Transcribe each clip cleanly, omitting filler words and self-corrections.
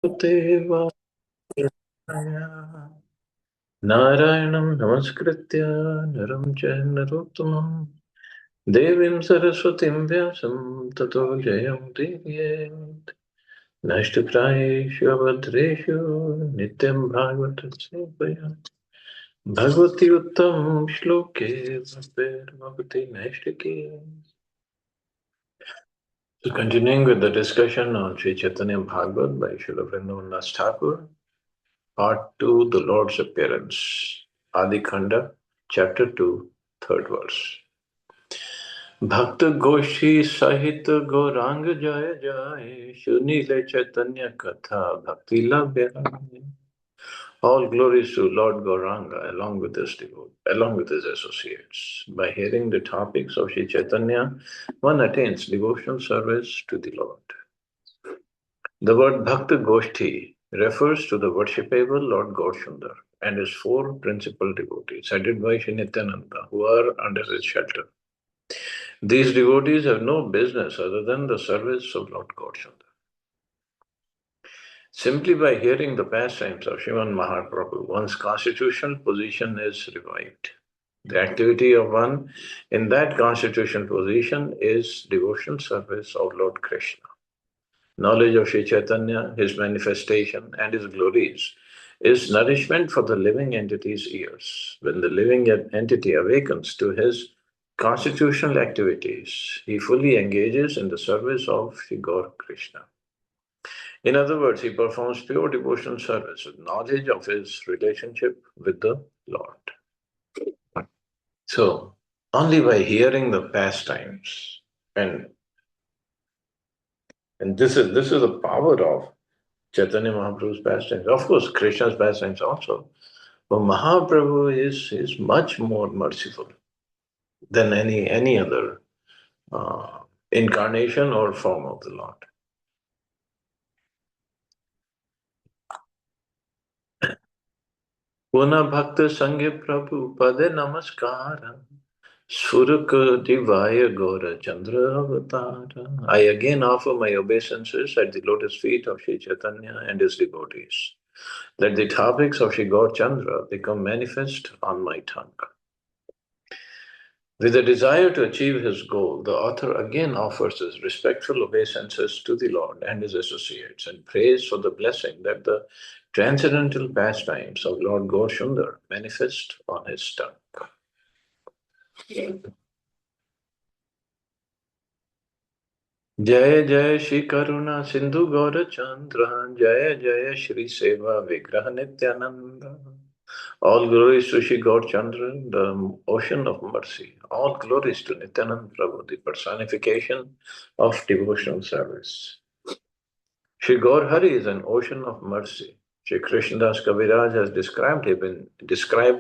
Deva Narayanam Namaskritya Naram Narottamam Devim Saraswatim Vyasam Tato Jayam Divyet Nashtaprayeshu Abhadreshu Nityam Bhagavata Sevaya Bhagavati Uttam Shloke Bhagavati Nashtake. So continuing with the discussion on Sri Chaitanya Bhagavat by Srila Vrindavan Das Thakur, Part 2, The Lord's Appearance, Adi Khanda, Chapter 2, third verse. भक्त गोष्ठी सहित गौरांग जय जय सुनीले chaitanya katha bhakti labhyai. All glories to Lord Gauranga along with his associates. By hearing the topics of Sri Chaitanya, one attains devotional service to the Lord. The word Bhakta Goshti refers to the worshipable Lord Gaurasundar and his four principal devotees, headed by Sri Nityananda, who are under his shelter. These devotees have no business other than the service of Lord Gaurasundar. Simply by hearing the pastimes of Sriman Mahaprabhu, one's constitutional position is revived. The activity of one in that constitutional position is devotional service of Lord Krishna. Knowledge of Sri Chaitanya, his manifestation, and his glories is nourishment for the living entity's ears. When the living entity awakens to his constitutional activities, he fully engages in the service of Sri Gaur Krishna. In other words, he performs pure devotional service with knowledge of his relationship with the Lord. So, only by hearing the pastimes, and this is the power of Chaitanya Mahaprabhu's pastimes. Of course, Krishna's pastimes also. But Mahaprabhu is much more merciful than any other incarnation or form of the Lord. Puna Bhakta Sangye Prabhu Pade Namaskara Suraka Divaya Gora Chandra Avatara. I again offer my obeisances at the lotus feet of Sri Chaitanya and his devotees. Let the topics of Sri Gaur Chandra become manifest on my tongue. With a desire to achieve his goal, the author again offers his respectful obeisances to the Lord and his associates and prays for the blessing that the transcendental pastimes of Lord Gaurasundar manifest on his tongue. Jaya Jaya Shri Karuna Sindhu Gaura Chandra Jaya Jaya Shri Seva Vigraha Nityananda. All glories to Shri Gaur Chandra, the ocean of mercy. All glories to Nityananda Prabhu, the personification of devotional service. Shri Gaur Hari is an ocean of mercy. Shri Krishnadas Kaviraj has described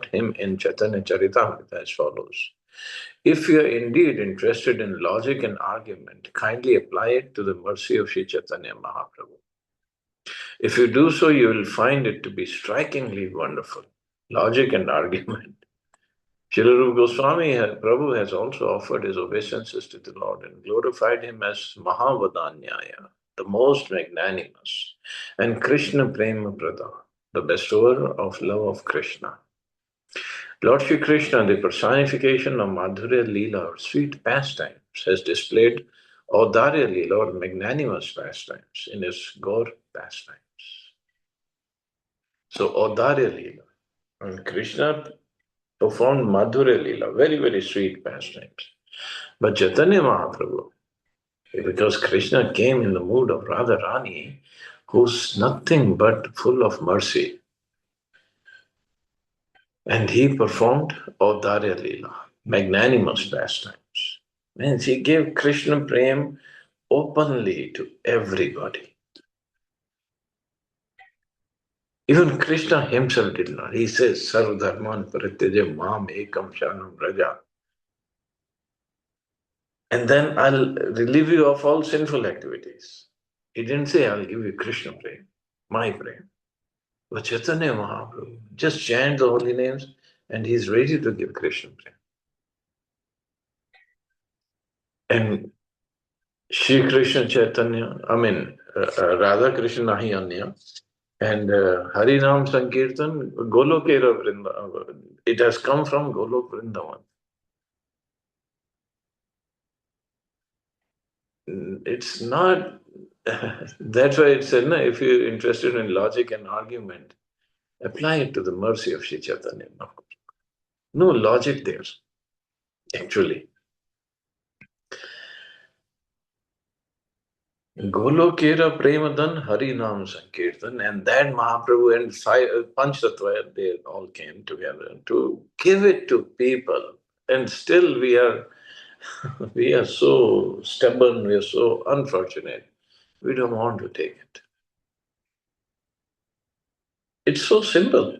him in Chaitanya Charitamrita as follows. If you are indeed interested in logic and argument, kindly apply it to the mercy of Sri Chaitanya Mahaprabhu. If you do so, you will find it to be strikingly wonderful. Logic and argument. Srila Rupa Goswami Prabhu has also offered his obeisances to the Lord and glorified him as Mahavadanyaya, the most magnanimous, and Krishna Prema Prada, the bestower of love of Krishna. Lord Shri Krishna, the personification of Madhurya Leela, or sweet pastimes, has displayed Audarya Leela, or magnanimous pastimes, in his Gaur pastimes. So Audarya Leela, and Krishna performed Madhurya Leela, very, very sweet pastimes. But Chaitanya Mahaprabhu, because Krishna came in the mood of Radharani, who's nothing but full of mercy, and he performed Audarya Leela, magnanimous pastimes. Means he gave Krishna Prem openly to everybody. Even Krishna himself did not. He says, Sarva Dharman Parityaja Mam Ekam Sharanam Raja. And then I'll relieve you of all sinful activities. He didn't say, I'll give you Krishna Prem, my Prem. But Chaitanya Mahaprabhu just chant the holy names and he's ready to give Krishna Prem. And Sri Krishna Chaitanya, Radha Krishna hi anya. And Harinam Sankirtan, Golokera Vrindavan. It has come from Golok Vrindavan. It's not, that's why it said, no, if you're interested in logic and argument, apply it to the mercy of Sri Chaitanya. No logic there, actually. Golokera Premadan Harinam Sankirtan, and that Mahaprabhu and Panchtattva, they all came together to give it to people. And still we are so stubborn, we are so unfortunate. We don't want to take it. It's so simple.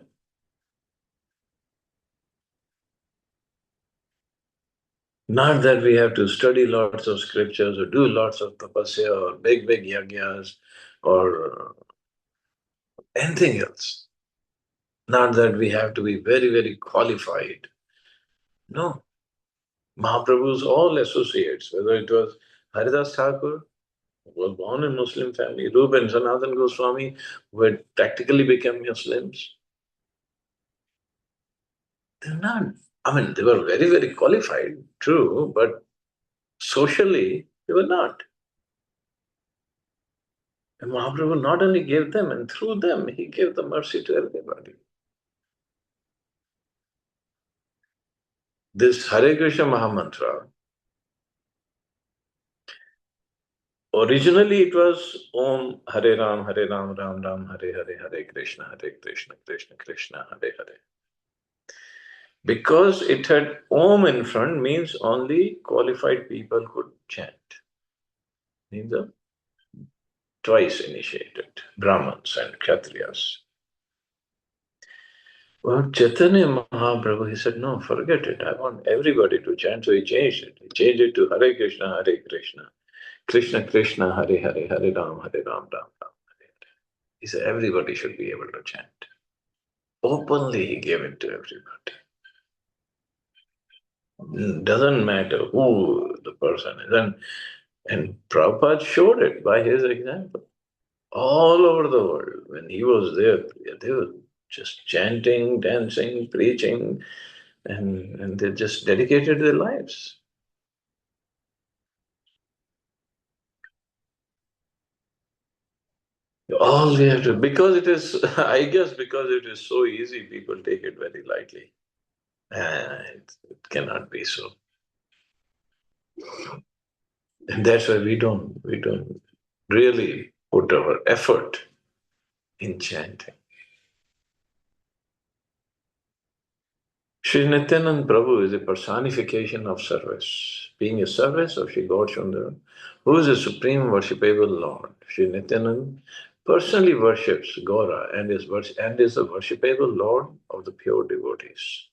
Not that we have to study lots of scriptures or do lots of tapasya or big, big yagyas or anything else. Not that we have to be very, very qualified. No. Mahaprabhu's all associates, whether it was Haridas Thakur, who was born in Muslim family, Rup and Sanatan Goswami, who had practically become Muslims. They're not, I mean, they were very, very qualified, true, but socially, they were not. And Mahaprabhu not only gave them, and through them, he gave the mercy to everybody. This Hare Krishna Mahamantra, originally it was Om Hare Ram, Ram Ram, Hare Hare, Hare Krishna, Krishna Krishna, Hare Hare. Because it had Om in front means only qualified people could chant. Neither twice initiated, Brahmins and Kshatriyas. Well, Chaitanya Mahaprabhu, he said, no, forget it. I want everybody to chant. So he changed it. He changed it to Hare Krishna, Krishna Krishna, Hare Hare, Hare Ram, Ram Ram, Hare Hare. He said, everybody should be able to chant. Openly, he gave it to everybody. Doesn't matter who the person is. And Prabhupada showed it by his example. All over the world, when he was there, they were just chanting, dancing, preaching, and they just dedicated their lives. All we have to, because it is, I guess because it is so easy, people take it very lightly. It cannot be so. And that's why we don't really put our effort in chanting. Sri Nityanand Prabhu is a personification of service, being a service of Sri Gaurachandra, who is a supreme worshipable Lord. Sri Nityanand personally worships Gaura and is a worshipable Lord of the pure devotees.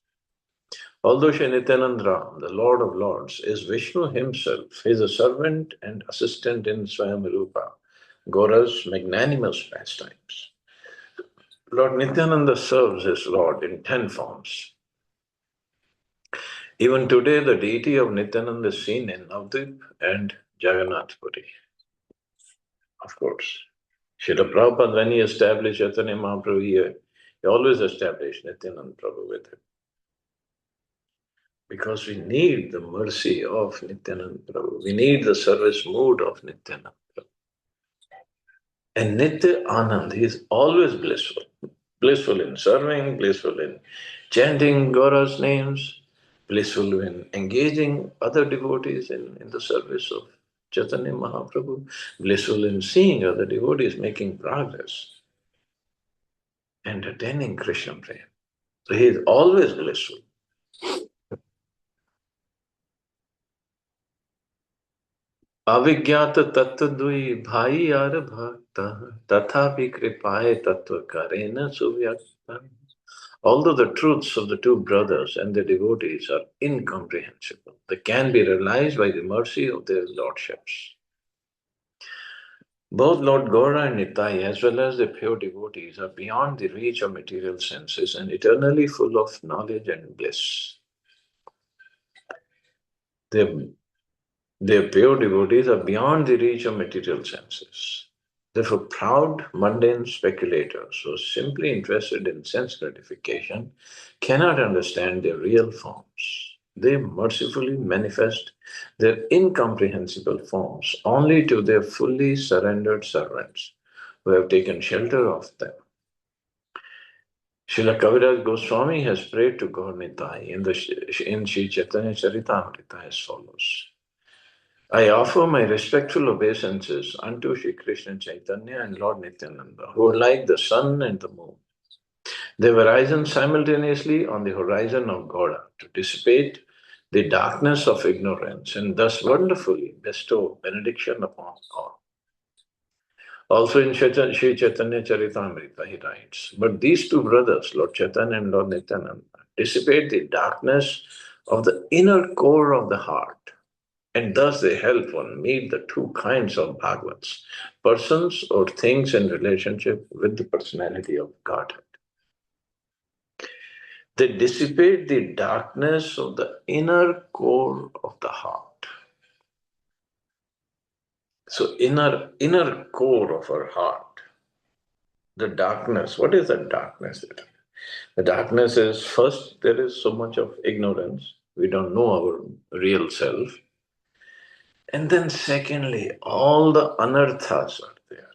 Although Sri Nityanand Ram, the Lord of Lords, is Vishnu himself, he is a servant and assistant in Swayamrupa, Gaura's magnanimous pastimes. Lord Nityananda serves his Lord in 10 forms. Even today, the deity of Nityananda is seen in Navadvip and Jagannath Puri. Of course. Srila Prabhupada, when he established Chaitanya Mahaprabhu here, he always established Nityananda Prabhu with him. Because we need the mercy of Nityananda Prabhu. We need the service mood of Nityananda Prabhu. And Nitya Anand, he is always blissful. Blissful in serving, blissful in chanting Gaura's names, blissful in engaging other devotees in the service of Chaitanya Mahaprabhu, blissful in seeing other devotees making progress and attaining Krishna Prema. So he is always blissful. अविज्ञात तत्व दुई भाई यार भक्त तथापि कृपाए तत्व करेन सुव्यक्त. Although the truths of the two brothers and their devotees are incomprehensible, they can be realized by the mercy of their lordships. Both Lord Gaura and Nitai, as well as the pure devotees, are beyond the reach of material senses and eternally full of knowledge and bliss. Their pure devotees are beyond the reach of material senses. Therefore, proud, mundane speculators who are simply interested in sense gratification cannot understand their real forms. They mercifully manifest their incomprehensible forms only to their fully surrendered servants who have taken shelter of them. Srila Kaviraj Goswami has prayed to Gaur Nitai in Sri Chaitanya Charitamrita as follows. I offer my respectful obeisances unto Sri Krishna Chaitanya and Lord Nityananda, who are like the sun and the moon. They have arisen simultaneously on the horizon of Gauda to dissipate the darkness of ignorance and thus wonderfully bestow benediction upon all. Also in Sri Chaitanya Charitamrita, he writes, but these two brothers, Lord Chaitanya and Lord Nityananda, dissipate the darkness of the inner core of the heart, and thus they help one meet the two kinds of Bhagavats, persons or things in relationship with the personality of Godhead. They dissipate the darkness of the inner core of the heart. So inner core of our heart, the darkness, what is that darkness? The darkness is first, there is so much of ignorance. We don't know our real self. And then secondly, all the anarthas are there.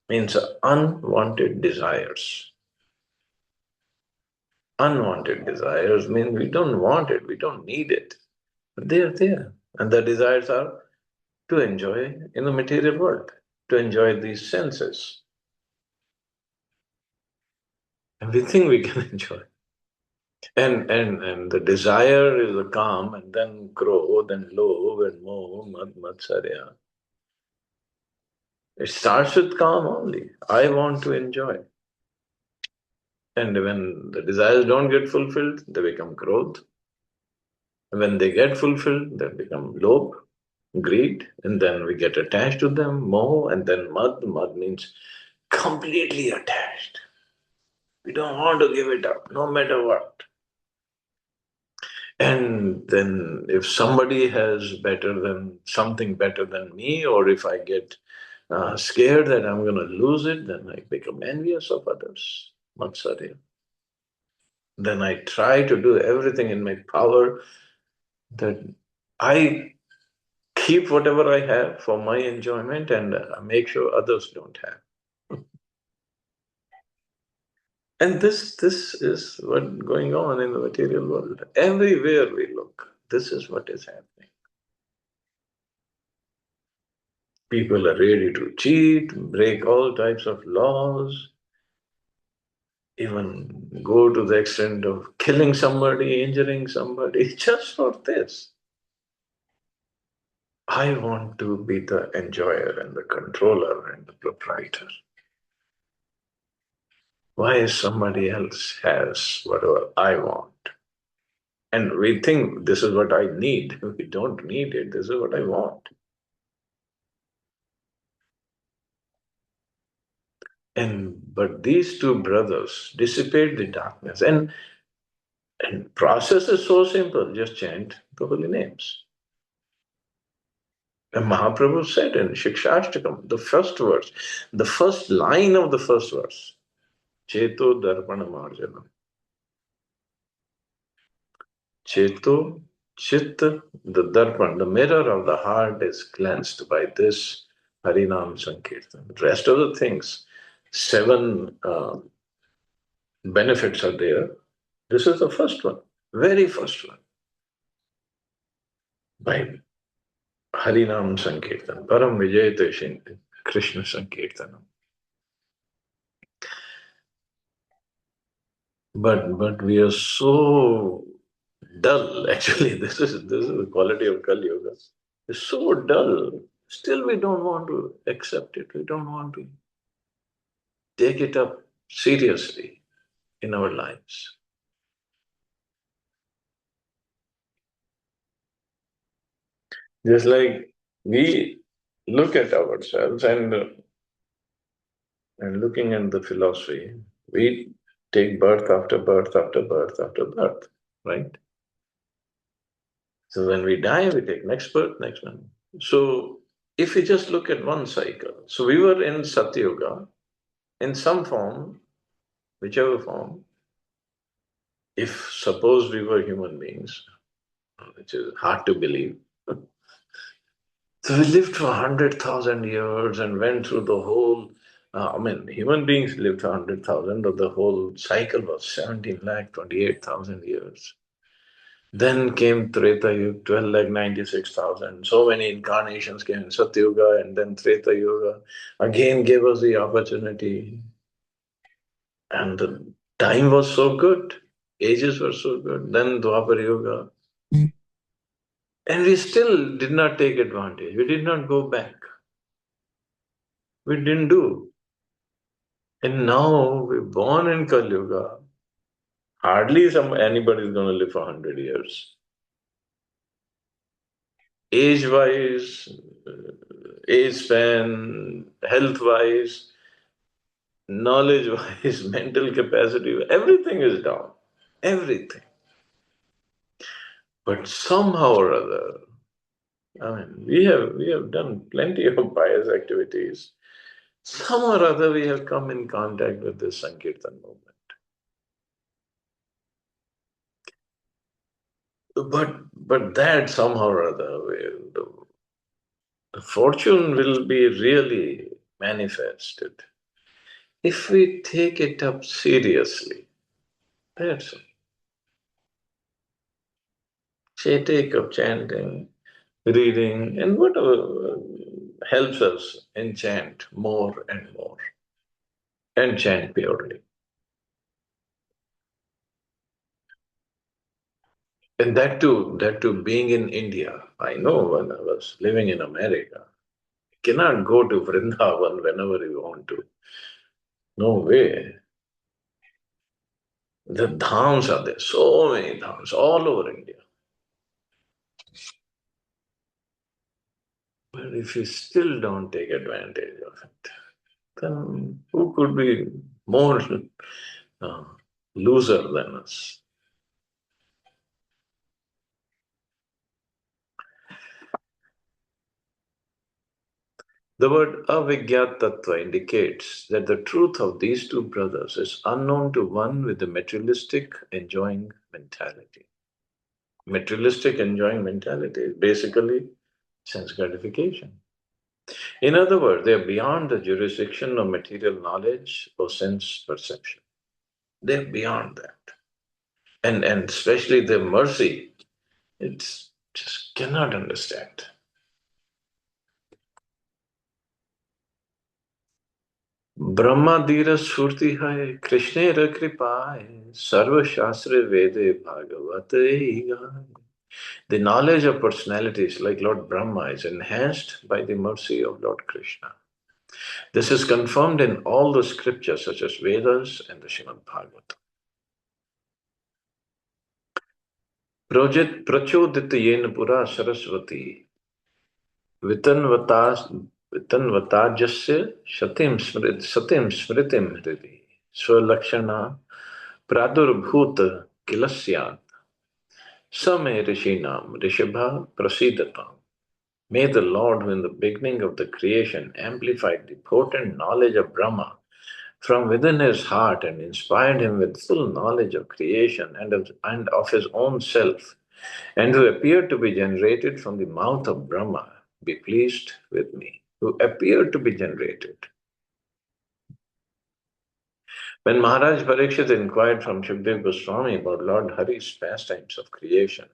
Means unwanted desires. Unwanted desires mean we don't want it, we don't need it. But they are there. And the desires are to enjoy in the material world, to enjoy these senses. And we think we can enjoy. And the desire is a calm, and then growth, then low, and more, matsarya. It starts with calm only. I want to enjoy. And when the desires don't get fulfilled, they become growth. When they get fulfilled, they become lobh, greed, and then we get attached to them, moh, and then mad. Mad means completely attached. We don't want to give it up, no matter what. And then if somebody has better than something better than me, or if I get scared that I'm going to lose it, then I become envious of others. Matsarya. Then I try to do everything in my power that I keep whatever I have for my enjoyment and make sure others don't have. And this is what's going on in the material world. Everywhere we look, this is what is happening. People are ready to cheat, break all types of laws, even go to the extent of killing somebody, injuring somebody, just for this. I want to be the enjoyer and the controller and the proprietor. Why somebody else has whatever I want? And we think this is what I need. We don't need it. This is what I want. But these two brothers dissipate the darkness. And process is so simple. Just chant the holy names. And Mahaprabhu said in Shikshashtakam, the first verse, the first line of the first verse, Cheto Darpana Marjanam. Cheto, Chitta, the Darpan, the mirror of the heart is cleansed by this Harinam Sankirtan. The rest of the things, seven benefits are there. This is the first one, very first one. By Harinam Sankirtan, Param Vijayate Shinti, Krishna Sankirtanam. But we are so dull. Actually, this is the quality of Kali Yoga. It's so dull. Still, we don't want to accept it. We don't want to take it up seriously in our lives. Just like we look at ourselves and looking at the philosophy, we take birth after birth after birth after birth, right? So when we die, we take next birth, next one. So If we just look at one cycle, so we were in Satyuga in some form, whichever form, if suppose we were human beings, which is hard to believe. So we lived for 100,000 years and went through the whole. Human beings lived for 100,000, but the whole cycle was 17 lakh 28,000 years. Then came Treta Yuga, 12 lakh 96,000. So many incarnations came in Satyuga, and then Treta Yuga again gave us the opportunity. And the time was so good, ages were so good. Then Dwapar Yuga. And we still did not take advantage. We did not go back. We didn't do. And now we're born in Kali Yuga. Hardly anybody is going to live for 100 years. Age-wise, age span, health-wise, knowledge-wise, mental capacity, everything is down. Everything. But somehow or other, we have done plenty of pious activities. Somehow or other, we have come in contact with this Sankirtan movement. But that somehow or other, the fortune will be really manifested if we take it up seriously. That's all. Say, take up chanting, reading, and whatever helps us enchant more and more, and chant purely. And that too, being in India, I know when I was living in America, you cannot go to Vrindavan whenever you want to. No way. The dhams are there, so many dhams all over India. But if you still don't take advantage of it, then who could be more uh, loser than us? The word avigyat tattva indicates that the truth of these two brothers is unknown to one with the materialistic enjoying mentality. Materialistic enjoying mentality is basically sense gratification. In other words, they are beyond the jurisdiction of material knowledge or sense perception. They're beyond that. And especially their mercy, it's just cannot understand. Brahma धीर स्फूर्ति है कृष्णेर कृपाय सर्व शास्त्र वेदे भागवत गाय. The knowledge of personalities like Lord Brahma is enhanced by the mercy of Lord Krishna. This is confirmed in all the scriptures such as Vedas and the Srimad Bhagavata. प्रचोदित येन पुरा सरस्वती वितन्वता वितन्वताजस्य सतिं स्मृतिं हृदि स्वलक्षणा प्रादुर्भूत किल स्यात् स मे ऋषीणाम ऋषभा प्रसीदताम्. May the Lord, who in the beginning of the creation amplified the potent knowledge of Brahma from within his heart and inspired him with full knowledge of creation and of his own self, and who appeared to be generated from the mouth of Brahma, be pleased with me. Who appeared to be generated. When Maharaj Parikshit inquired from Shukdev Goswami about Lord Hari's pastimes of creation,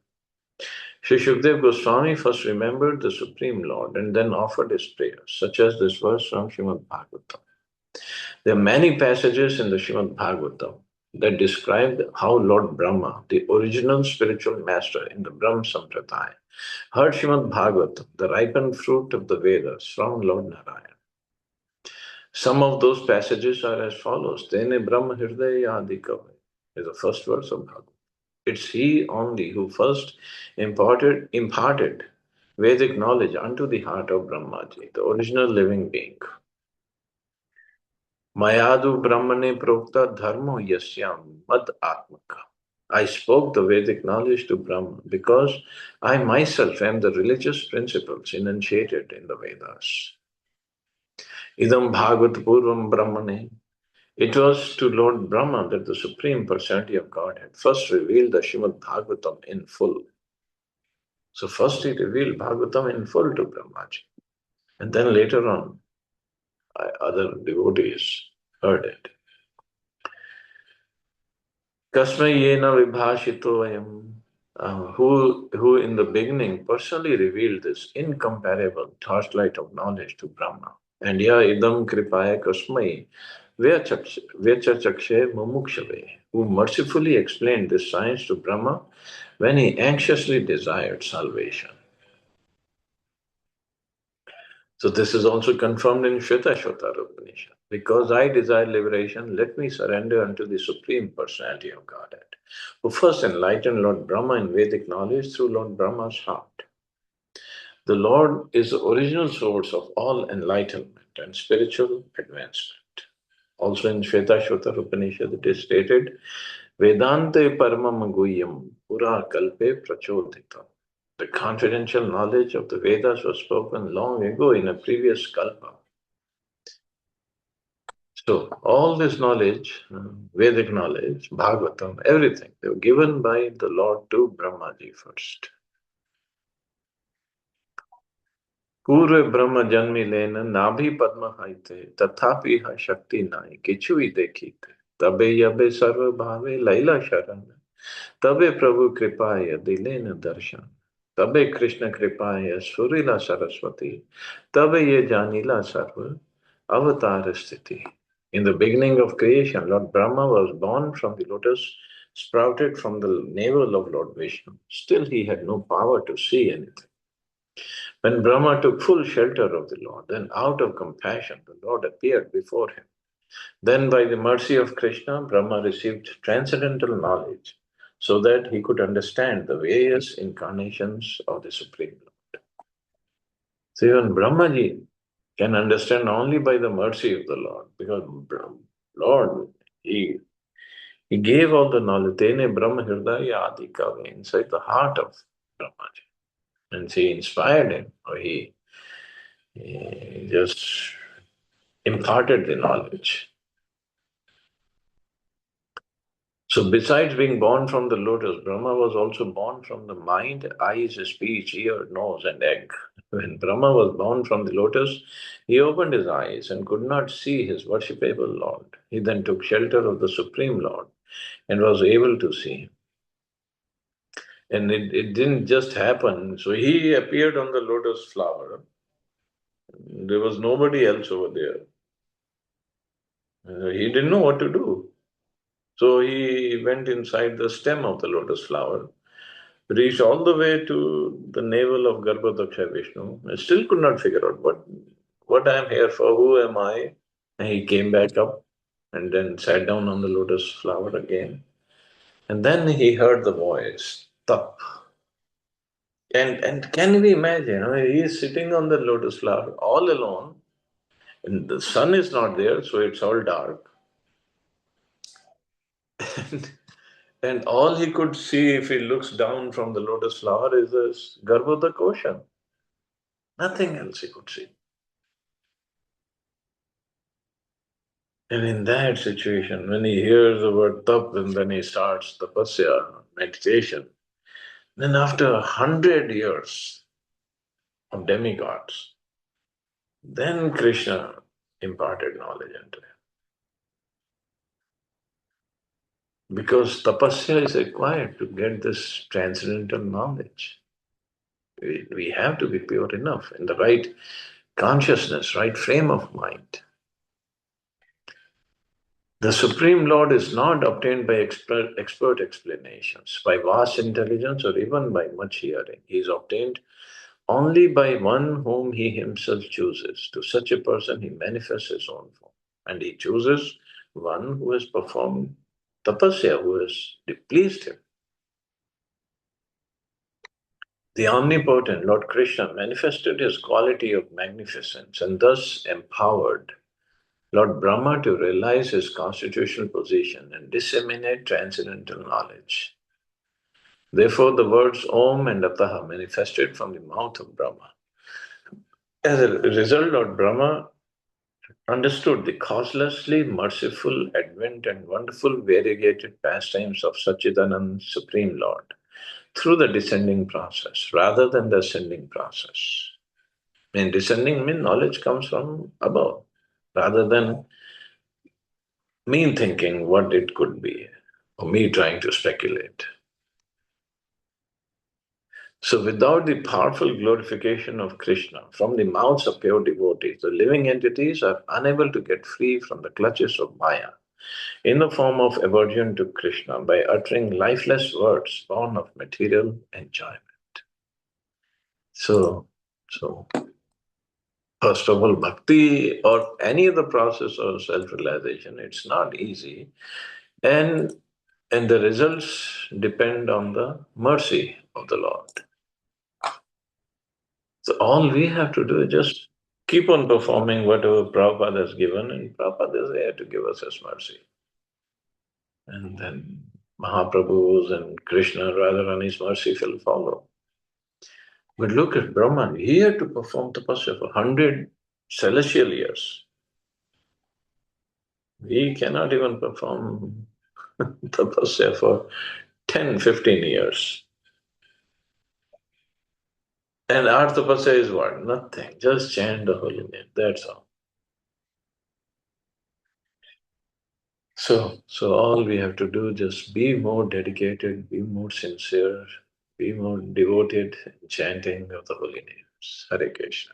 Sri Shukdev Goswami first remembered the Supreme Lord and then offered his prayers, such as this verse from Srimad Bhagavatam. There are many passages in the Srimad Bhagavatam that describe how Lord Brahma, the original spiritual master in the Brahma Sampradaya, heard Srimad Bhagavatam, the ripened fruit of the Vedas, from Lord Narayana. Some of those passages are as follows. Tene Brahma Hridaya Adi Kavai is the first verse of Bhagavatam. It's he only who first imparted Vedic knowledge unto the heart of Brahmaji, the original living being. Mayadu Brahmane Prokta Dharmo Yasyam Mad Atmaka. I spoke the Vedic knowledge to Brahma because I myself am the religious principles enunciated in the Vedas. Idam Bhagavat Purvam Brahmane. It was to Lord Brahma that the Supreme Personality of God had first revealed the Srimad Bhagavatam in full. So first he revealed Bhagavatam in full to Brahmaji. And then later on, other devotees heard it. Kasmai yena vibhashito vayam. Who in the beginning personally revealed this incomparable torchlight of knowledge to Brahma. And ya idam kripaya kasmai vyachachakshe mumukshave, who mercifully explained this science to Brahma when he anxiously desired salvation. So this is also confirmed in Shveta Upanishad. Because I desire liberation, let me surrender unto the Supreme Personality of Godhead, who first enlightened Lord Brahma in Vedic knowledge through Lord Brahma's heart. The Lord is the original source of all enlightenment and spiritual advancement. Also in Shveta Upanishad it is stated, Vedante paramam guhyam pura kalpe prachodhitam. The confidential knowledge of the Vedas was spoken long ago in a previous kalpa. So all this knowledge, Vedic knowledge, Bhagavatam, everything, they were given by the Lord to Brahmaji first. Purve Brahma janmi lena nabhi padma haite tathapi ha shakti nai kichui dekhite tabe yabe sarva bhave laila sharan tabe prabhu kripaya dilena darshan tabe Krishna kripaya surila saraswati tabe ye janila sarva avatar sthiti. In the beginning of creation, Lord Brahma was born from the lotus, sprouted from the navel of Lord Vishnu. Still, he had no power to see anything. When Brahma took full shelter of the Lord, then out of compassion, the Lord appeared before him. Then, by the mercy of Krishna, Brahma received transcendental knowledge so that he could understand the various incarnations of the Supreme Lord. So, even Brahmaji can understand only by the mercy of the Lord, because Lord, he gave all the knowledge. Tene Brahma Hridaya Adi Kave, inside the heart of Brahmaji. And she inspired him, or he just imparted the knowledge. So, besides being born from the lotus, Brahma was also born from the mind, eyes, speech, ear, nose, and egg. When Brahma was born from the lotus, he opened his eyes and could not see his worshipable Lord. He then took shelter of the Supreme Lord and was able to see him. And it didn't just happen. So he appeared on the lotus flower. There was nobody else over there. He didn't know what to do. So he went inside the stem of the lotus flower, reached all the way to the navel of Garbhodaksha Vishnu. I still could not figure out what I am here for, who am I? And he came back up and then sat down on the lotus flower again. And then he heard the voice, Tap. And can we imagine? He is sitting on the lotus flower all alone, and the sun is not there, so it's all dark. And all he could see if he looks down from the lotus flower is this Garbhodak ocean. Nothing else he could see. And in that situation, when he hears the word tap and then he starts tapasya, meditation, then after 100 years of demigods, then Krishna imparted knowledge into him. Because tapasya is required to get this transcendental knowledge. We have to be pure enough in the right consciousness, right frame of mind. The Supreme Lord is not obtained by expert explanations, by vast intelligence, or even by much hearing. He is obtained only by one whom he himself chooses. To such a person, he manifests his own form. And he chooses one who has performed tapasya, who has pleased him. The omnipotent Lord Krishna manifested his quality of magnificence and thus empowered Lord Brahma to realize his constitutional position and disseminate transcendental knowledge. Therefore, the words Om and Ataha manifested from the mouth of Brahma. As a result, Lord Brahma understood the causelessly merciful advent and wonderful variegated pastimes of Sachidanand, Supreme Lord, through the descending process rather than the ascending process. And descending means knowledge comes from above rather than me thinking what it could be or me trying to speculate. So, without the powerful glorification of Krishna from the mouths of pure devotees, the living entities are unable to get free from the clutches of Maya in the form of aversion to Krishna by uttering lifeless words born of material enjoyment. So, first of all, bhakti or any other process of self-realization, it's not easy. And and the results depend on the mercy of the Lord. So all we have to do is just keep on performing whatever Prabhupada has given, and Prabhupada is there to give us his mercy. And then Mahaprabhu's and Krishna, Radharani's mercy will follow. But look at Brahman, he had to perform tapasya for 100 celestial years. We cannot even perform tapasya for 10, 15 years. And our tapasya is what? Nothing. Just chant the holy name. That's all. So all we have to do just be more dedicated, be more sincere, be more devoted in chanting of the holy names. Hare Krishna.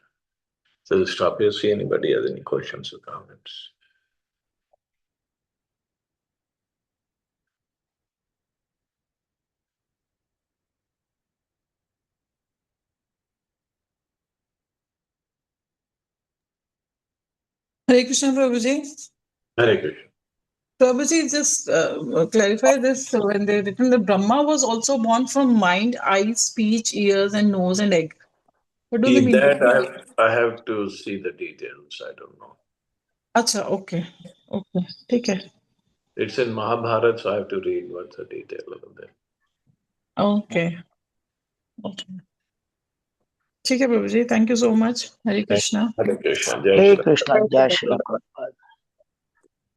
So we'll stop here. See anybody has any questions or comments. Hare Krishna, Prabhuji. Hare Krishna. Prabhuji, just clarify this. When they written, the Brahma was also born from mind, eyes, speech, ears, and nose and egg. What do they mean? That I have to see the details. I don't know. अच्छा, okay. Okay. ठीक है. It's in Mahabharata, so I have to read what's the detail of that. Okay. Okay. ठीक है, प्रभु जी. Thank you so much. Hare Krishna. Hare Krishna. Jai Hare Shri. Krishna, Jai Shri Prabhupada.